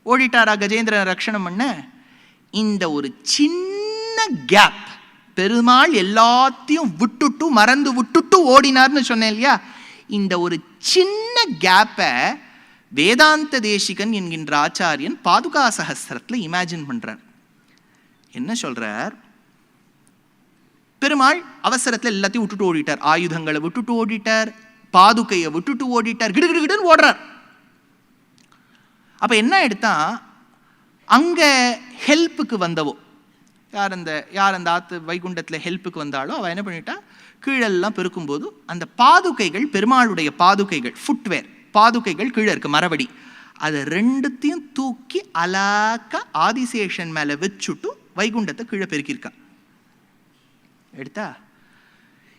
ஓடிட்டாரா கஜேந்திரன் ரக்ஷணம் பண்ண? இந்த ஒரு சின்ன கேப், பெருமாள் எல்லாத்தையும் விட்டுட்டு மறந்து விட்டுட்டு ஓடினார்னு சொன்னேன் இல்லையா, இந்த ஒரு சின்ன கேப்பை வேதாந்த தேசிகன் என்கின்ற ஆச்சாரியன் பாதுகா சஹஸ்ரத்தில் இமேஜின் பண்றார். என்ன சொல்றார்? பெருமாள் அவசரத்தில் எல்லாத்தையும் விட்டுட்டு ஓடிட்டார், ஆயுதங்களை விட்டுட்டு ஓடிட்டார், பாதுகையை விட்டுட்டு ஓடிட்டார், கிடுகிடுன்னு ஓடுறார். அப்ப என்ன எடுத்தா, அங்க ஹெல்ப்புக்கு வந்தவோ யார் அந்த ஆத்து வைகுண்டத்தில் ஹெல்ப்புக்கு வந்தாலோ அவ என்ன பண்ணிட்டா, கீழெல்லாம் பெருக்கும்போது அந்த பாதுகைகள், பெருமாளுடைய பாதுகைகள், ஃபுட்வேர் பாதுகைகள் கீழே இருக்கு, மரவடி, அதை ரெண்டுத்தையும் தூக்கி அலாக்க ஆதிசேஷன் மேல வச்சுட்டு வைகுண்டத்தை கீழே பெருக்கியிருக்கா. எடுத்தா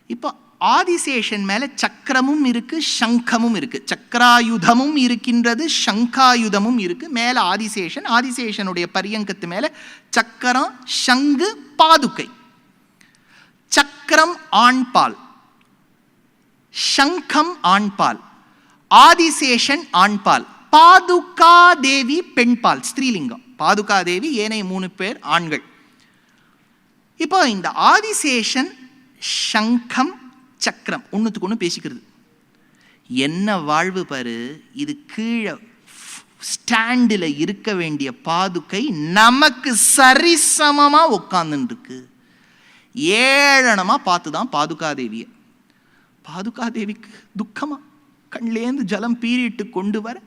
இப்போ ஆதிசேஷன் மேல சக்கரமும் இருக்கு, சங்கமும் இருக்கு, சக்கராயுதமும் இருக்கின்றது, சங்காயுதமும் இருக்கு. மேல ஆதிசேஷன், ஆதிசேஷனுடைய பரியங்கத்து மேல சக்கரம், சங்கு, பாதுகை. சக்கரம் ஆண்பால், சங்கம் ஆண்பால், ஆதிசேஷன் ஆண்பால், பாதுகா தேவி பெண்பால், ஸ்திரீலிங்கம். பாதுகா தேவி, ஏனைய 3 பேர் ஆண்கள். இப்போ இந்த ஆதிசேஷன், சங்கம், சக்கரம் ஒண்ணுத்துக்கு ஒண்ணு பேசிக்கிறது. என்ன வாழ்வு பாரு! இது கீழே ஸ்டாண்டில் இருக்க வேண்டிய பாதுகை நமக்கு சரிசமமா உட்கார்ந்து இருக்கு. ஏளனமா பார்த்துதான் பாதுகாதேவிய. பாதுகாதேவிக்கு துக்கமா, கண்லேந்து ஜலம் பீறிட்டு கொண்டு வர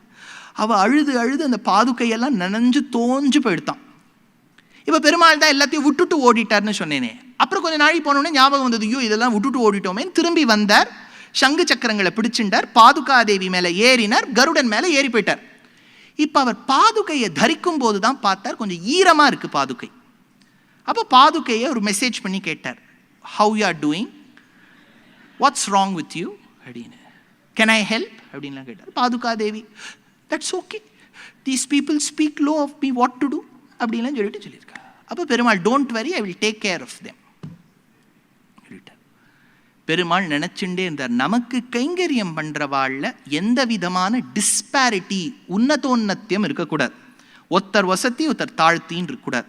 அவ அழுது அழுது அந்த பாதுகையெல்லாம் நனைஞ்சு தோஞ்சு போயிடுத்தான். இப்ப பெருமாள் தான் எல்லாத்தையும் விட்டுட்டு ஓடிட்டார்னு சொன்னேனே. அப்புறம் கொஞ்சம் நாளைக்கு போனோடனே ஞாபகம் வந்தது, ஐயோ இதெல்லாம் விட்டுட்டு ஓடிட்டோமே. திரும்பி வந்தார், சங்கு சக்கரங்களை பிடிச்சிட்டார், பாதுகாதேவி மேல ஏறினார், கருடன் மேல ஏறி போயிட்டார். இப்ப அவர் பாதுகையை தரிக்கும் போதுதான் பார்த்தார் கொஞ்சம் ஈரமா இருக்கு பாதுகை. அப்போ பாதுகையை ஒரு மெசேஜ் பண்ணி கேட்டார், how you are doing, what's wrong with you அப்படின்னு, கேன் ஐ ஹெல்ப் அப்படின்லாம் கேட்டார். Padukadevi, that's okay, these people speak low of me, what to do அப்படின்லாம் சொல்லியிருக்காரு. அப்போ Perumal, don't worry, I will take care of them சொல்லிட்டார். பெருமாள் நினைச்சுட்டே இருந்தார், நமக்கு கைங்கரியம் பண்றவாழ்ல எந்த விதமான டிஸ்பாரிட்டி, உன்னதோன்னத்தியம் இருக்கக்கூடாது, ஒருத்தர் வசதி ஒருத்தர் தாழ்த்தின்னு இருக்கக்கூடாது.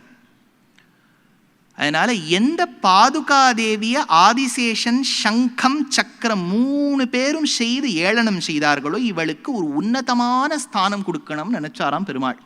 அதனால எந்த பாதுகாதேவிய ஆதிசேஷன், சங்கம், சக்கரம் 3 பேரும் செய்து ஏளனம் செய்தார்களோ, இவளுக்கு ஒரு உன்னதமான ஸ்தானம் கொடுக்கணும்னு நினைச்சாராம் பெருமாள்.